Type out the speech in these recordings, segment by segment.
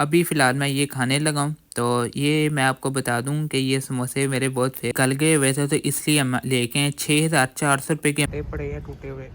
अभी फ़िलहाल मैं ये खाने लगा हूँ। तो ये मैं आपको बता दूँ कि ये समोसे मेरे बहुत गल गए हुए थे, तो इसलिए हम लेके आए 6,400 रुपये के पड़े हैं टूटे हुए।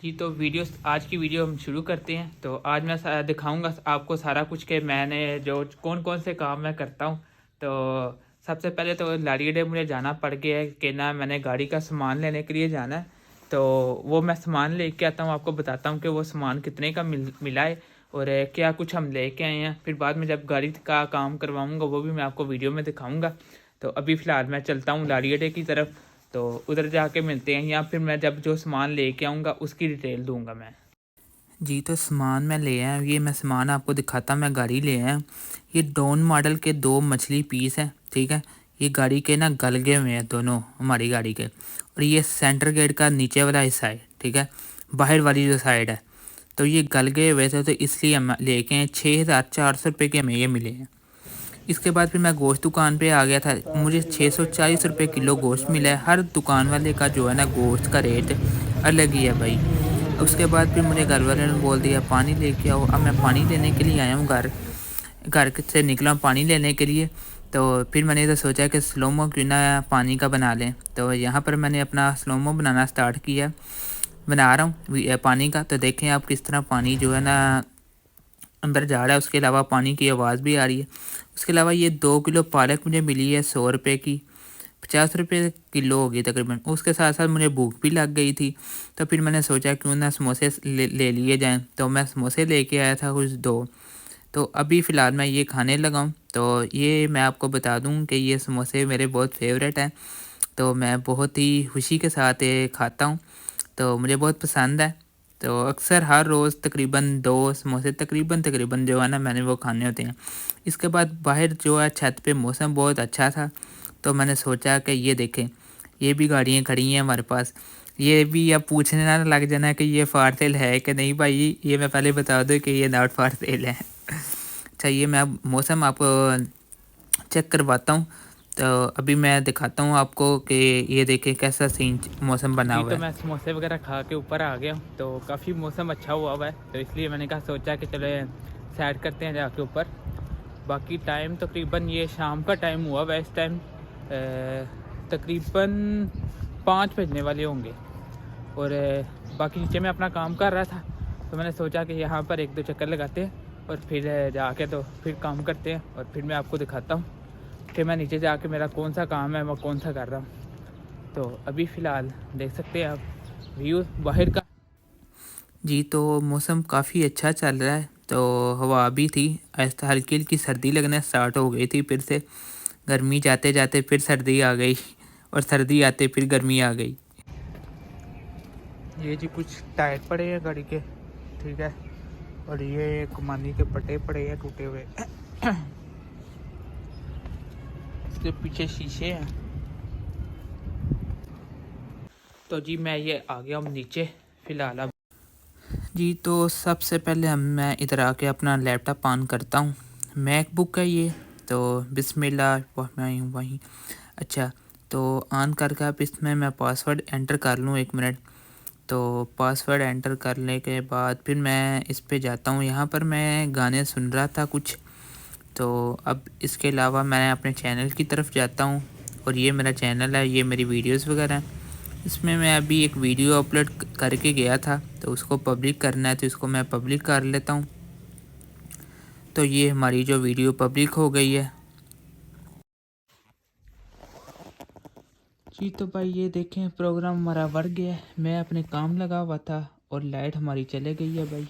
जी, तो आज की वीडियो हम शुरू करते हैं। तो आज मैं दिखाऊंगा आपको सारा कुछ कि मैंने जो कौन कौन से काम मैं करता हूँ। तो सबसे पहले तो लाड़ी डे मुझे जाना पड़ गया है कि ना, मैंने गाड़ी का सामान लेने के लिए जाना है। तो वो मैं सामान लेके आता हूँ, आपको बताता हूँ कि वो सामान कितने का मिला है और क्या कुछ हम लेके आए हैं। फिर बाद में जब गाड़ी का काम करवाऊँगा वो भी मैं आपको वीडियो में दिखाऊँगा। तो अभी फ़िलहाल मैं चलता हूँ लाड़ी डे की तरफ, तो उधर जाके मिलते हैं, या फिर मैं जब जो सामान लेके आऊँगा उसकी डिटेल दूंगा मैं। जी, तो सामान मैं ले आया, ये मैं सामान आपको दिखाता, मैं गाड़ी ले आया। ये डॉन मॉडल के 2 मछली पीस हैं, ठीक है। ये गाड़ी के ना गल गए हुए हैं दोनों, हमारी गाड़ी के। और ये सेंटर गेट का नीचे वाला हिस्सा है, ठीक है, बाहर वाली जो साइड है। तो ये गल गए हुए थे, तो इसलिए हम लेके आए। 6,400 रुपये के हमें ये मिले हैं। इसके बाद फिर मैं गोश्त दुकान पे आ गया था। मुझे 640 रुपये किलो गोश्त मिला है। हर दुकान वाले का जो है ना गोश्त का रेट अलग ही है भाई। उसके बाद फिर मुझे घर वाले ने बोल दिया पानी लेके आओ। अब मैं पानी लेने के लिए आया हूँ, घर घर से निकला हूँ पानी लेने के लिए। तो फिर मैंने तो सोचा कि स्लोमो क्यों ना पानी का बना लें। तो यहाँ पर मैंने अपना स्लोमो बनाना स्टार्ट किया, बना रहा हूँ पानी का। तो देखें आप किस तरह पानी जो है ना अंदर जा रहा है। उसके अलावा पानी की आवाज़ भी आ रही है। उसके अलावा ये 2 किलो पालक मुझे मिली है 100 रुपये की, 50 रुपये किलो होगी तकरीबन। उसके साथ साथ मुझे भूख भी लग गई थी, तो फिर मैंने सोचा क्यों ना समोसे ले लिए जाएं। तो मैं समोसे लेके आया था कुछ 2। तो अभी फ़िलहाल मैं ये खाने लगा हूँ। तो ये मैं आपको बता दूँ कि ये समोसे मेरे बहुत फेवरेट हैं। तो मैं बहुत ही खुशी के साथ ये खाता हूँ, तो मुझे बहुत पसंद है। तो अक्सर हर रोज़ तकरीबन 2 समोसे तकरीबन जो है ना मैंने वो खाने होते हैं। इसके बाद बाहर जो है छत पे मौसम बहुत अच्छा था, तो मैंने सोचा कि ये देखें, ये भी गाड़ियाँ खड़ी हैं हमारे पास। ये भी अब पूछने ना लग जाना कि ये फायर सेल है कि नहीं भाई, ये मैं पहले बता दूँ कि ये नॉट फायर सेल है। अच्छा, ये मैं अब मौसम आपको चेक करवाता हूँ। तो अभी मैं दिखाता हूँ आपको कि ये देखें कैसा सीन मौसम बना हुआ है। तो मैं समोसे वगैरह खा के ऊपर आ गया हूँ। तो काफ़ी मौसम अच्छा हुआ है, तो इसलिए मैंने कहा सोचा कि चलो सैर करते हैं जाके ऊपर। बाकी टाइम तकरीबन ये शाम का टाइम हुआ है। इस टाइम तकरीबन 5 बजने वाले होंगे। और बाकी नीचे मैं अपना काम कर रहा था, तो मैंने सोचा कि यहाँ पर 1-2 चक्कर लगाते हैं और फिर जाके तो फिर काम करते हैं। और फिर मैं आपको दिखाता हूँ कि मैं नीचे जाके मेरा कौन सा काम है, मैं कौन सा कर रहा हूँ। तो अभी फ़िलहाल देख सकते हैं आप व्यू बाहर का। जी, तो मौसम काफ़ी अच्छा चल रहा है। तो हवा भी थी, ऐसा हल्की हल्की सर्दी लगना स्टार्ट हो गई थी फिर से। गर्मी जाते जाते फिर सर्दी आ गई, और सर्दी आते फिर गर्मी आ गई। ये जी कुछ टायर पड़े हैं गाड़ी के, ठीक है। और ये कमानी के पट्टे पड़े हैं टूटे हुए। इसके पीछे शीशे हैं। तो जी मैं ये आ गया हूँ नीचे फ़िलहाल अब। जी, तो सबसे पहले मैं इधर आके अपना लैपटॉप ऑन करता हूँ। मैकबुक है ये। तो बिस्मिल्लाह वहीं। अच्छा, तो ऑन करके आप इसमें मैं पासवर्ड एंटर कर लूँ, 1 मिनट। तो पासवर्ड एंटर करने के बाद फिर मैं इस पे जाता हूँ। यहाँ पर मैं गाने सुन रहा था कुछ। तो अब इसके अलावा मैं अपने चैनल की तरफ जाता हूँ, और ये मेरा चैनल है, ये मेरी वीडियोस वगैरह हैं। इसमें मैं अभी एक वीडियो अपलोड करके गया था, तो उसको पब्लिक करना है, तो इसको मैं पब्लिक कर लेता हूँ। तो ये हमारी जो वीडियो पब्लिक हो गई है। जी, तो भाई ये देखें प्रोग्राम हमारा बढ़ गया है। मैं अपने काम लगा हुआ था और लाइट हमारी चले गई है भाई।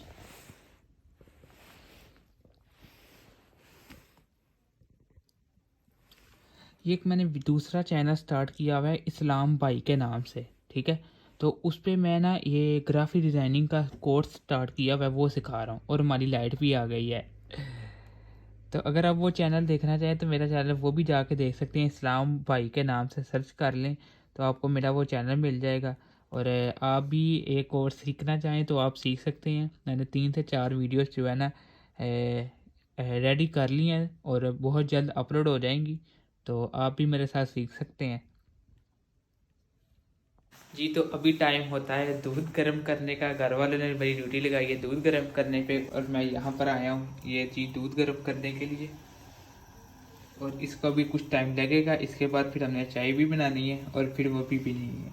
ये एक मैंने दूसरा चैनल स्टार्ट किया हुआ है इस्लाम भाई के नाम से, ठीक है। तो उस पर मैं ना ये ग्राफिक डिज़ाइनिंग का कोर्स स्टार्ट किया हुआ है, वो सिखा रहा हूँ। और हमारी लाइट भी आ गई है। तो अगर आप वो चैनल देखना चाहें तो मेरा चैनल वो भी जाके देख सकते हैं। इस्लाम भाई के नाम से सर्च कर लें तो आपको मेरा वो चैनल मिल जाएगा। और आप भी एक और सीखना चाहें तो आप सीख सकते हैं। मैंने 3 से 4 वीडियोस जो है ना रेडी कर ली हैं और बहुत जल्द अपलोड हो जाएंगी। तो आप भी मेरे साथ सीख सकते हैं। जी तो अभी टाइम होता है दूध गर्म करने का। घर वालों ने मेरी ड्यूटी लगाई है दूध गर्म करने पे और मैं यहाँ पर आया हूँ ये जी दूध गर्म करने के लिए। और इसको भी कुछ टाइम लगेगा, इसके बाद फिर हमने चाय भी बनानी है और फिर वो भी पीनी है।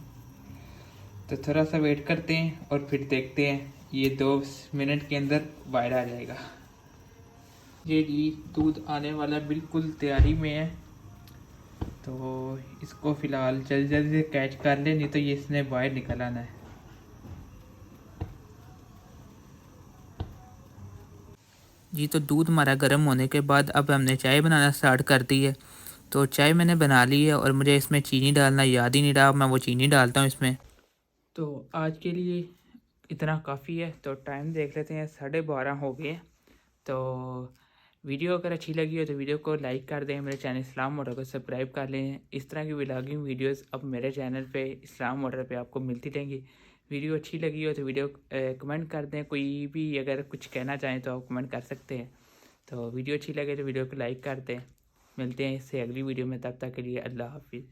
तो थोड़ा सा वेट करते हैं और फिर देखते हैं, ये 2 मिनट के अंदर बाहर आ जाएगा। ये जी दूध आने वाला बिल्कुल तैयारी में है, तो इसको फ़िलहाल जल्दी जल्दी से कैच कर ले, नहीं तो ये इसने बाहर निकल आना है। जी तो दूध हमारा गर्म होने के बाद अब हमने चाय बनाना स्टार्ट कर दी है। तो चाय मैंने बना ली है और मुझे इसमें चीनी डालना याद ही नहीं रहा, मैं वो चीनी डालता हूँ इसमें। तो आज के लिए इतना काफ़ी है। तो टाइम देख लेते हैं, 12:30 हो गए। तो वीडियो अगर अच्छी लगी हो तो वीडियो को लाइक कर दें, मेरे चैनल इस्लाम मोटर को सब्सक्राइब कर लें। इस तरह की व्लॉगिंग वीडियोस अब मेरे चैनल पे इस्लाम मोटर पे आपको मिलती रहेंगी। वीडियो अच्छी लगी हो तो वीडियो कमेंट कर दें, कोई भी अगर कुछ कहना चाहें तो आप कमेंट कर सकते हैं। तो वीडियो अच्छी लगे तो वीडियो को लाइक कर दें। मिलते हैं इससे अगली वीडियो में, तब तक के लिए अल्लाह हाफिज़।